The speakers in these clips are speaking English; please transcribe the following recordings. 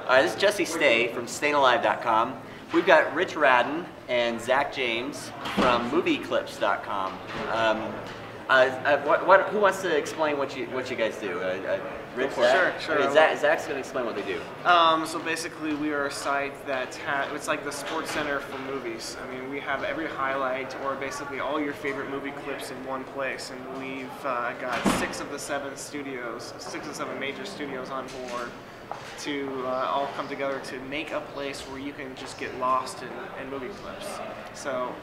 This is Jesse Stay from StayingAlive.com. We've got Rich Raddon and Zach James from MovieClips.com. Who wants to explain what you guys do? Rich, Zach? Sure. Okay, Zach's going to explain what they do. So basically, we are a site that it's like the sports center for movies. I mean, we have every highlight or basically all your favorite movie clips in one place, and we've got 6 of the 7 major studios on board to all come together to make a place where you can just get lost in movie clips. So,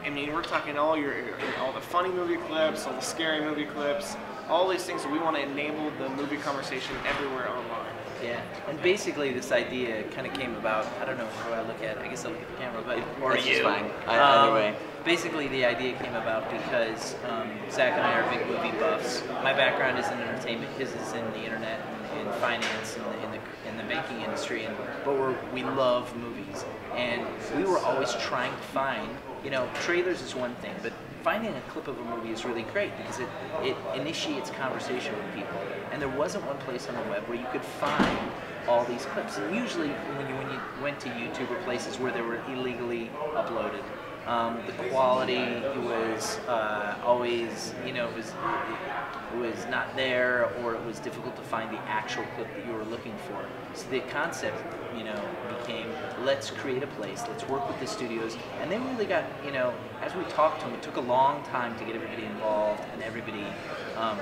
I mean, we're talking all the funny movie clips, all the scary movie clips, all these things. We want to enable the movie conversation everywhere online. Yeah, and basically this idea kind of came about, I don't know how I look at it, I guess I'll look at the camera, but Or you. Fine. Either way. Basically the idea came about because Zach and I are big movie buffs. My background is in entertainment, his is in the internet and finance and in the banking industry, but we love movies. And we were always trying to find, trailers is one thing, but finding a clip of a movie is really great because it initiates conversation with people. And there wasn't one place on the web where you could find all these clips. And usually when you went to YouTube or places where they were illegally uploaded, the quality was always, it was not there, or it was difficult to find the actual clip that you were looking for. So the concept, became, let's create a place, let's work with the studios, and they really got, as we talked to them, it took a long time to get everybody involved and everybody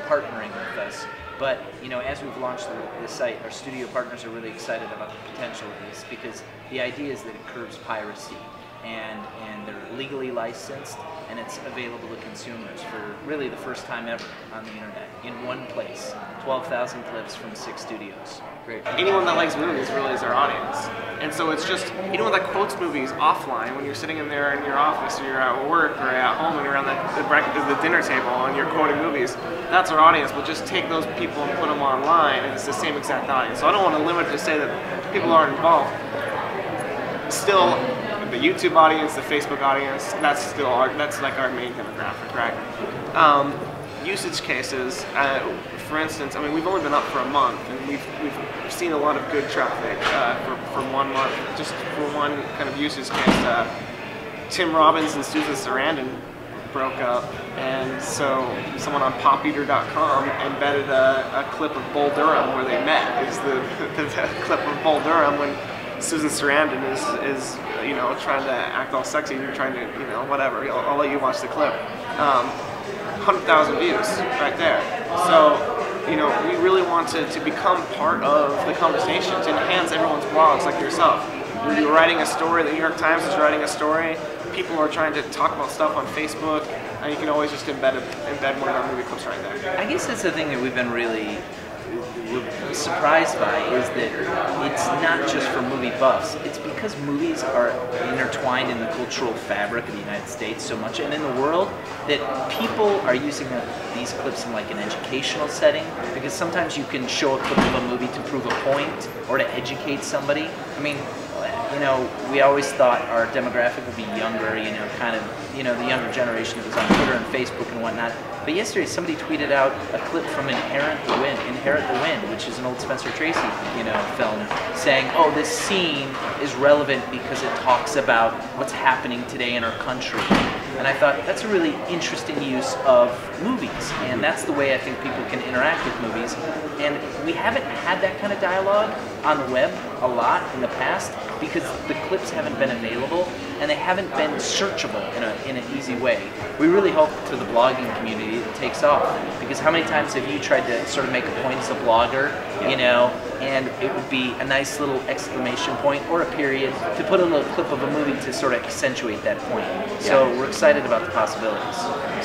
partnering with us. But, as we've launched the site, our studio partners are really excited about the potential of this because the idea is that it curbs piracy. And they're legally licensed, and it's available to consumers for really the first time ever on the internet in one place. 12,000 clips from 6 studios. Great. Anyone that likes movies really is our audience. And so it's just, anyone that quotes movies offline when you're sitting in there in your office or you're at work or at home and you're around the dinner table and you're quoting movies, that's our audience. But just take those people and put them online and it's the same exact audience. So I don't want to limit it to say that people aren't involved. Still, the YouTube audience, the Facebook audience, that's like our main demographic, right? Usage cases, for instance, I mean, we've only been up for a month, and we've seen a lot of good traffic for 1 month. Just for one kind of usage case, Tim Robbins and Susan Sarandon broke up, and so someone on PopEater.com embedded a clip of Bull Durham where they met. It's the clip of Bull Durham when Susan Sarandon is trying to act all sexy, and you're trying to, whatever. I'll let you watch the clip. 100,000 views right there. So, we really want to become part of the conversation, to enhance everyone's blogs like yourself. When you're writing a story, the New York Times is writing a story, people are trying to talk about stuff on Facebook, and you can always just embed one of our movie clips right there. I guess that's the thing that we've been really surprised by, is that it's not just for movie buffs. It's because movies are intertwined in the cultural fabric of the United States so much and in the world, that people are using these clips in like an educational setting, because sometimes you can show a clip of a movie to prove a point or to educate somebody. I mean, we always thought our demographic would be younger, the younger generation that was on Twitter and Facebook and whatnot. But yesterday somebody tweeted out a clip from Inherit the Wind, which is an old Spencer Tracy, film, saying, oh, this scene is relevant because it talks about what's happening today in our country. And I thought, that's a really interesting use of movies, and that's the way I think people can interact with movies. And we haven't had that kind of dialogue on the web a lot in the past because the clips haven't been available and they haven't been searchable in an easy way. We really hope to the blogging community it takes off, because how many times have you tried to sort of make a point as a blogger, and it would be a nice little exclamation point or a period to put a little clip of a movie to sort of accentuate that point. So we're excited about the possibilities.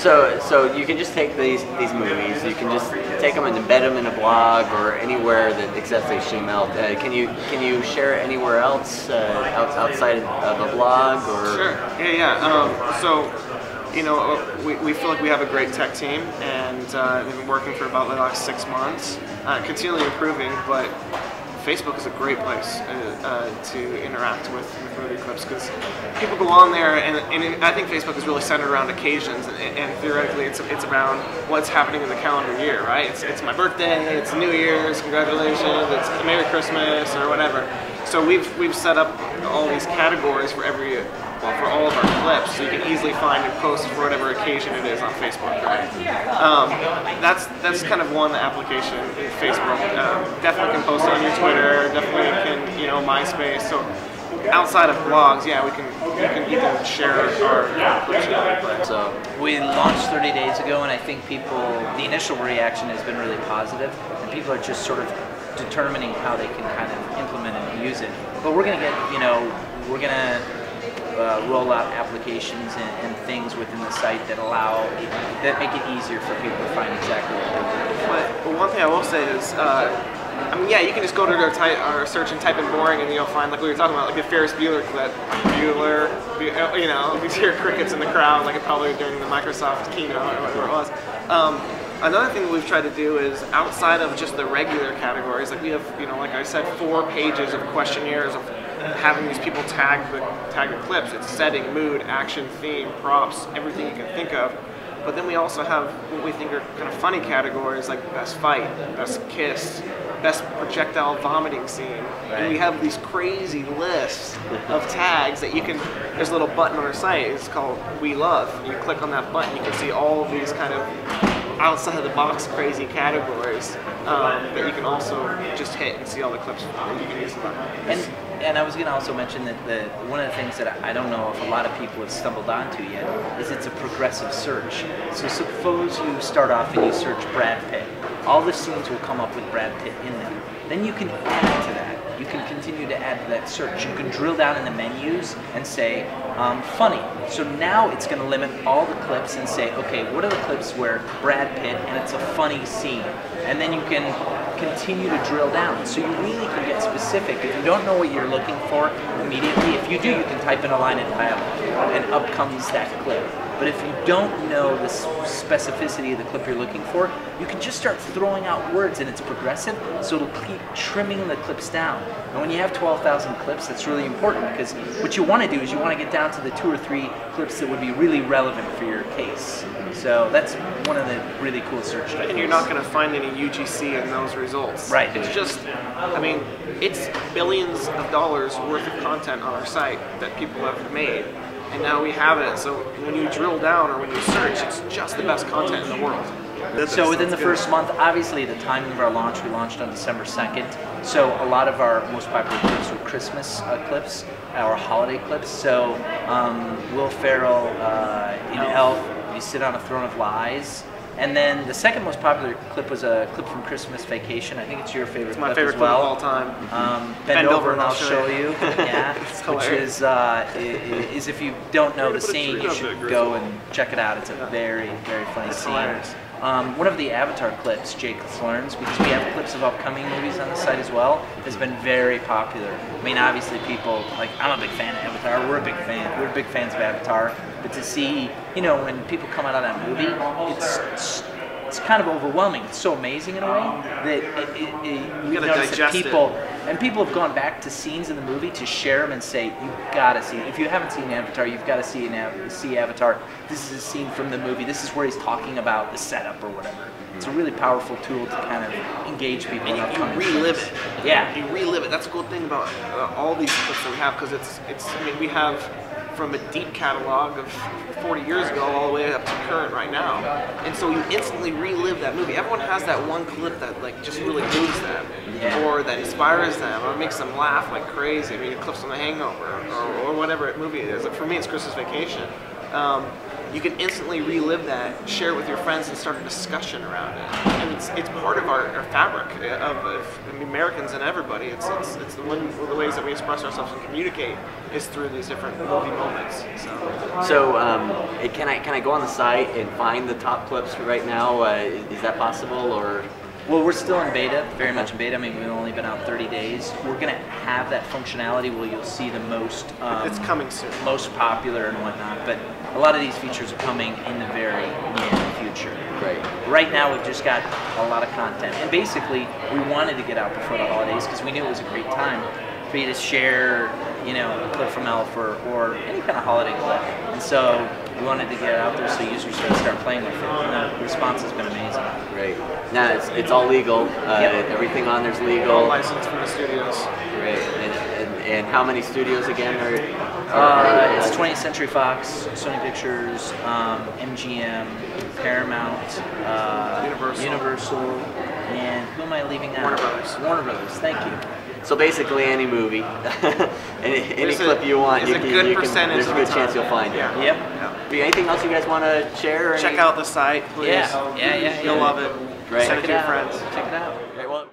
So you can just take these movies, you can just take them and embed them in a blog or anywhere that accepts HTML. Can you share it anywhere else outside of a blog? Or? Sure. Yeah. So, we feel like we have a great tech team, and they've been working for about the last 6 months, continually improving. But Facebook is a great place to interact with movie clips, because people go on there, and I think Facebook is really centered around occasions, and theoretically it's around what's happening in the calendar year, right? It's my birthday, it's New Year's, congratulations, it's Merry Christmas, or whatever. So we've set up all these categories for for all of our clips, so you can easily find and post for whatever occasion it is on Facebook, right? That's kind of one application in Facebook. Definitely can post it on your Twitter, definitely can, MySpace. So outside of blogs, yeah, you can share our clips. So we launched 30 days ago, and I think the initial reaction has been really positive, and people are just sort of determining how they can kind of implement it and use it. But we're going to roll out applications and things within the site that make it easier for people to find exactly what they're looking for. But one thing I will say is, yeah, you can just go to our search and type in boring, and you'll find, like we were talking about, like the Ferris Bueller clip. Bueller, you hear crickets in the crowd, like probably during the Microsoft keynote or whatever it was. Another thing that we've tried to do is, outside of just the regular categories, like we have, like I said, 4 pages of questionnaires of having these people tag the clips. It's setting, mood, action, theme, props, everything you can think of. But then we also have what we think are kind of funny categories, like best fight, best kiss, best projectile vomiting scene. Right. And we have these crazy lists of tags that you can, there's a little button on our site, it's called We Love. And you click on that button, you can see all of these kind of outside of the box crazy categories that you can also just hit and see all the clips that you can use. And I was going to also mention that one of the things that I don't know if a lot of people have stumbled onto yet is it's a progressive search. So suppose you start off and you search Brad Pitt. All the scenes will come up with Brad Pitt in them. Then you can add to that. You can continue to add to that search. You can drill down in the menus and say, funny. So now it's going to limit all the clips and say, okay, what are the clips where Brad Pitt and it's a funny scene? And then you can continue to drill down. So you really can get specific. If you don't know what you're looking for immediately, if you do, you can type in a line in dialogue and up comes that clip. But if you don't know the specificity of the clip you're looking for, you can just start throwing out words, and it's progressive, so it'll keep trimming the clips down. And when you have 12,000 clips, that's really important, because what you want to do is you want to get down to the 2 or 3 clips that would be really relevant for your case. So that's one of the really cool search techniques. And you're not going to find any UGC in those results. Right. It's just, it's billions of dollars worth of content on our site that people have made. And now we have it, so when you drill down or when you search, it's just the best content in the world. So within the first month, obviously the timing of our launch, we launched on December 2nd. So a lot of our most popular clips were Christmas clips, our holiday clips. So Will Ferrell in Elf, You Sit on a Throne of Lies. And then the second most popular clip was a clip from Christmas Vacation. I think it's your favorite clip as well. It's my favorite clip of all time. Bend over and I'll show you. Yeah, which is if you don't know the scene, you should go and check it out. It's a very, very funny scene. Hilarious. One of the Avatar clips, Jake Learns, because we have clips of upcoming movies on the site as well, has been very popular. I mean, obviously people, I'm a big fan of Avatar, we're big fans of Avatar, but to see, when people come out of that movie, it's kind of overwhelming. It's so amazing in a way that we've noticed that people have gone back to scenes in the movie to share them and say, you've got to see it. If you haven't seen Avatar, you've got to see Avatar. This is a scene from the movie. This is where he's talking about the setup or whatever. It's a really powerful tool to kind of engage people. And you relive it. Yeah. You relive it. That's a cool thing about all these clips that we have, because we have from a deep catalog of 40 years ago all the way up to current right now. And so you instantly relive that movie. Everyone has that one clip that just really moves them, or that inspires them, or makes them laugh like crazy. I mean, clips from The Hangover, or whatever movie it is. For me, it's Christmas Vacation. You can instantly relive that, share it with your friends, and start a discussion around it. And it's part of our fabric of Americans and everybody. It's one of the ways that we express ourselves and communicate is through these different movie moments. So can I go on the site and find the top clips right now? Is that possible, or? Well, we're still in beta, very much in beta. I mean, we've only been out 30 days. We're going to have that functionality where you'll see the most it's coming soon. Most popular and whatnot, but a lot of these features are coming in the very near future. Great. Right now, we've just got a lot of content, and basically, we wanted to get out before the holidays because we knew it was a great time for you to share, you know, a clip from Elf or any kind of holiday clip. And so we wanted to get it out there so users can start playing with it. And the response has been amazing. Great. Now it's all legal. Yep. Everything on there's legal. All licensed from the studios. Great. And how many studios again are it's 20th Century Fox, Sony Pictures, MGM, Paramount, Universal, and who am I leaving out? Warner Brothers. Warner Brothers. Thank you. So basically, any movie, any clip you want, there's a good percentage. There's a good chance you'll find it. Yeah. Yep. Yeah. Anything else you guys want to share? Check out the site, please. Yeah. You'll love it. Right. Send it to your friends. Check it out. Okay, well.